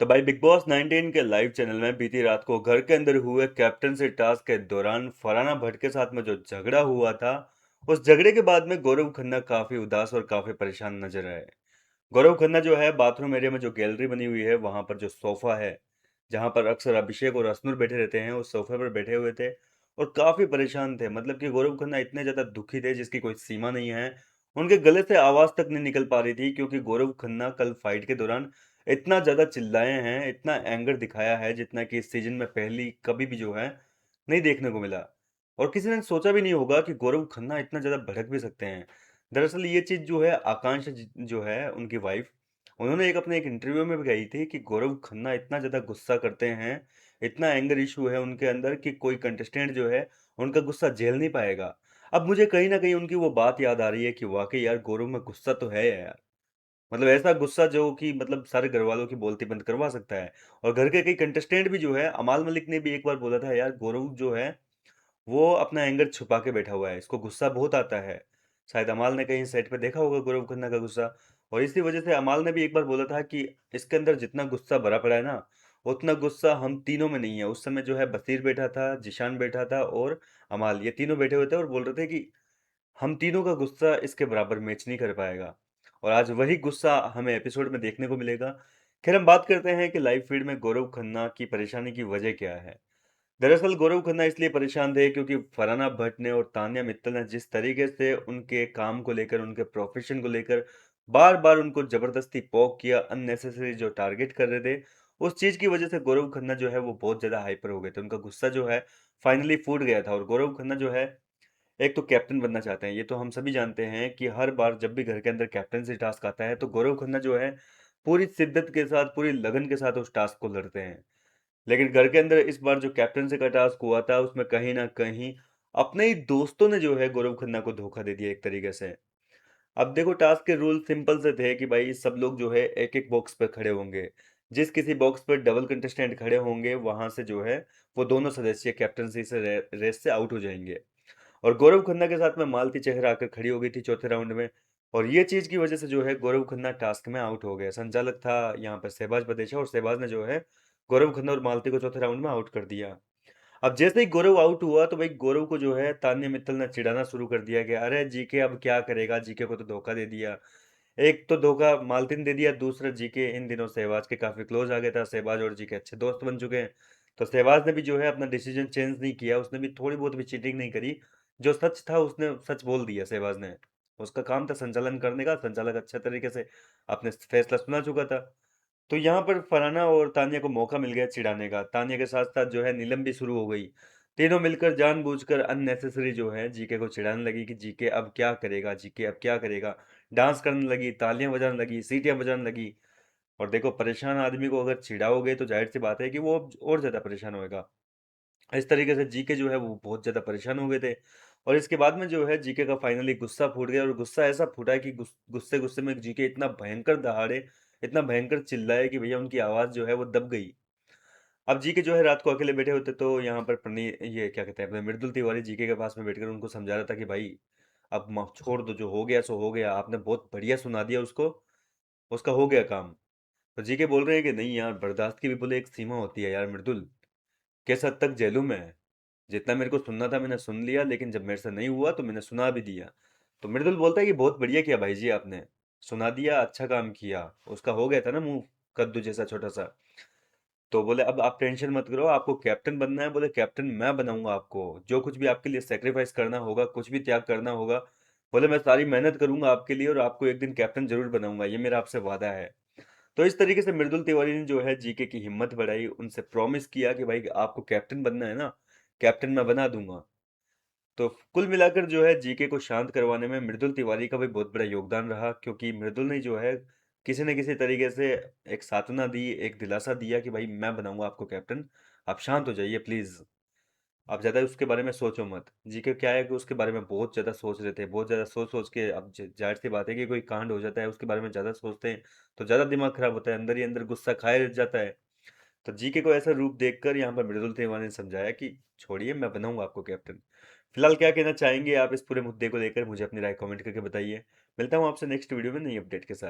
तो भाई big boss 19 के लाइव चैनल में बीती रात को घर के अंदर हुए कैप्टनसी टास्क के दौरान फरहाना भट्ट के साथ में जो झगड़ा हुआ था, उस झगड़े के बाद में गौरव खन्ना काफी उदास और काफी परेशान नजर आए। गौरव खन्ना जो है बाथरूम एरिया में जो गैलरी बनी हुई है वहां पर जो सोफा है, जहां पर अक्सर अभिषेक और अश्नुर बैठे रहते हैं, उस सोफे पर बैठे हुए थे और काफी परेशान थे। मतलब कि गौरव खन्ना इतने ज्यादा दुखी थे जिसकी कोई सीमा नहीं है। उनके गले से आवाज तक नहीं निकल पा रही थी क्योंकि गौरव खन्ना कल फाइट के दौरान इतना ज्यादा चिल्लाए हैं, इतना एंगर दिखाया है जितना कि इस सीजन में पहली कभी भी जो है नहीं देखने को मिला। और किसी ने सोचा भी नहीं होगा कि गौरव खन्ना इतना ज्यादा भड़क भी सकते हैं। दरअसल ये चीज जो है आकांक्षा जो है उनकी वाइफ, उन्होंने अपने एक इंटरव्यू में भी कही थी कि गौरव खन्ना इतना ज्यादा गुस्सा करते हैं, इतना एंगर इशू है उनके अंदर कि कोई कंटेस्टेंट जो है उनका गुस्सा झेल नहीं पाएगा। अब मुझे कहीं ना कहीं उनकी वो बात याद आ रही है कि वाकई यार गौरव में गुस्सा तो है यार। मतलब ऐसा गुस्सा जो कि मतलब सारे घरवालों की बोलती बंद करवा सकता है। और घर के कई कंटेस्टेंट भी जो है, अमाल मलिक ने भी एक बार बोला था यार गौरव जो है वो अपना एंगर छुपा के बैठा हुआ है, इसको गुस्सा बहुत आता है। शायद अमाल ने कहीं सेट पे देखा होगा गौरव खन्ना का गुस्सा। और इसी वजह से अमाल ने भी एक बार बोला था कि इसके अंदर जितना गुस्सा भरा पड़ा है ना, उतना गुस्सा हम तीनों में नहीं है। उस समय जो है बसीर बैठा था, जिशान बैठा था और अमाल, ये तीनों बैठे हुए थे और बोल रहे थे कि हम तीनों का गुस्सा इसके बराबर मैच नहीं कर पाएगा। और आज वही गुस्सा हमें एपिसोड में देखने को मिलेगा। खैर हम बात करते हैं कि लाइव फीड में गौरव खन्ना की परेशानी की वजह क्या है। दरअसल गौरव खन्ना इसलिए परेशान थे क्योंकि फरहाना भट्ट ने और तान्या मित्तल ने जिस तरीके से उनके काम को लेकर, उनके प्रोफेशन को लेकर बार बार उनको जबरदस्ती पोक किया, अननेसेसरी जो टारगेट कर रहे थे, उस चीज की वजह से गौरव खन्ना जो है वो बहुत ज्यादा हाइपर हो गए थे। उनका गुस्सा जो है फाइनली फूट गया था। और गौरव खन्ना जो है एक तो कैप्टन बनना चाहते हैं, ये तो हम सभी जानते हैं कि हर बार जब भी घर के अंदर कैप्टनसी टास्क आता है तो गौरव खन्ना जो है पूरी शिद्दत के साथ, पूरी लगन के साथ उस टास्क को लड़ते हैं। लेकिन घर के अंदर इस बार जो कैप्टनसी का टास्क हुआ था उसमें कहीं ना कहीं अपने ही दोस्तों ने जो है गौरव खन्ना को धोखा दे दिया एक तरीके से। अब देखो टास्क के रूल सिंपल से थे कि भाई सब लोग जो है एक एक बॉक्स पर खड़े होंगे। जिस किसी बॉक्स पर डबल कंटेस्टेंट खड़े होंगे वहां से जो है वो दोनों सदस्य कैप्टनसी से रेस से आउट हो जाएंगे। और गौरव खन्ना के साथ में मालती चेहरा आकर खड़ी हो गई थी चौथे राउंड में। और ये चीज की वजह से जो है गौरव खन्ना टास्क में आउट हो गए। संचालक था यहाँ पर शहबाज बदेशा और शहबाज ने जो है गौरव खन्ना और मालती को चौथे राउंड में आउट कर दिया। अब जैसे ही गौरव आउट हुआ तो भाई गौरव को जो है तान्या मित्तल ने चिढ़ाना शुरू कर दिया कि अरे जीके अब क्या करेगा, जीके को तो धोखा दे दिया। एक तो धोखा मालती ने दे दिया, दूसरा जीके इन दिनों सहवाज के काफी क्लोज आ गया था, सहवाज और जीके अच्छे दोस्त बन चुके हैं। तो सहवाज ने भी जो है अपना डिसीजन चेंज नहीं किया, उसने भी थोड़ी बहुत भी चीटिंग नहीं करी। जो सच था उसने सच बोल दिया सहवाज ने। उसका काम था संचालन करने का, संचालक अच्छे तरीके से अपने फैसला सुना चुका था। तो यहाँ पर फरहाना और तान्या को मौका मिल गया चिढ़ाने का। तान्या के साथ साथ जो है नीलम भी शुरू हो गई। तीनों मिलकर जानबूझकर अननेसेसरी जो है जीके को चिढ़ाने लगी कि जीके अब क्या करेगा, जीके अब क्या करेगा। डांस करने लगी, तालियां बजाने लगी, सीटियां बजाने लगी। और देखो परेशान आदमी को अगर चिढ़ाओगे तो जाहिर सी बात है कि वो और ज्यादा परेशान होएगा। इस तरीके से जीके जो है वो बहुत ज्यादा परेशान हो गए थे। और इसके बाद में जो है जीके का फाइनली गुस्सा फूट गया और गुस्सा ऐसा फूटा कि गुस्से गुस्से में जीके इतना भयंकर दहाड़े, इतना भयंकर चिल्लाए कि भैया उनकी आवाज जो है वो दब गई। अब जीके जो है रात को अकेले बैठे होते तो यहाँ पर ये क्या कहते हैं अपने मृदुल तिवारी जीके के पास में बैठकर उनको समझा रहा था कि भाई अब छोड़ दो, जो हो गया सो हो गया, आपने बहुत बढ़िया सुना दिया उसको, उसका हो गया काम। तो जीके बोल रहे हैं कि नहीं यार, बर्दाश्त की भी बोले एक सीमा होती है यार मृदुल, किस हद तक झेलूं मैं। जितना मेरे को सुनना था मैंने सुन लिया, लेकिन जब मेरे से नहीं हुआ तो मैंने सुना भी दिया। तो मृदुल बोलता है कि बहुत बढ़िया किया भाई जी, आपने सुना दिया, अच्छा काम किया। उसका हो गया था ना मुंह कद्दू जैसा छोटा सा। तो बोले अब आप टेंशन मत करो, आपको कैप्टन बनना है, बोले कैप्टन मैं बनाऊंगा आपको, जो कुछ भी आपके लिए सेक्रीफाइस करना होगा, कुछ भी त्याग करना होगा, बोले मैं सारी मेहनत करूंगा आपके लिए और आपको एक दिन कैप्टन जरूर बनाऊंगा, ये मेरा आपसे वादा है। तो इस तरीके से मृदुल तिवारी ने जो है जीके की हिम्मत बढ़ाई, उनसे प्रॉमिस किया कि भाई आपको कैप्टन बनना है ना, कैप्टन मैं बना दूंगा। तो कुल मिलाकर जो है जीके को शांत करवाने में मृदुल तिवारी का भी बहुत बड़ा योगदान रहा, क्योंकि मृदुल ने जो है किसी न किसी तरीके से एक सांत्वना दी, एक दिलासा दिया कि भाई मैं बनाऊंगा आपको कैप्टन, आप शांत हो जाइए प्लीज। आप ज्यादा उसके बारे में सोचो मत। जीके क्या है कि उसके बारे में बहुत ज्यादा सोच रहे थे, बहुत ज्यादा सोच सोच के अब जाहिर सी बात है कि कोई कांड हो जाता है उसके बारे में ज्यादा सोचते हैं तो ज्यादा दिमाग खराब होता है, अंदर ही अंदर गुस्सा खाए रह जाता है। तो जीके को ऐसा रूप देखकर यहाँ पर मृदुल तिवारी ने समझाया कि छोड़िए, मैं बनाऊंगा आपको कैप्टन। फिलहाल क्या कहना चाहेंगे आप इस पूरे मुद्दे को लेकर, मुझे अपनी राय कमेंट करके बताइए। मिलता हूँ आपसे नेक्स्ट वीडियो में नई अपडेट के साथ।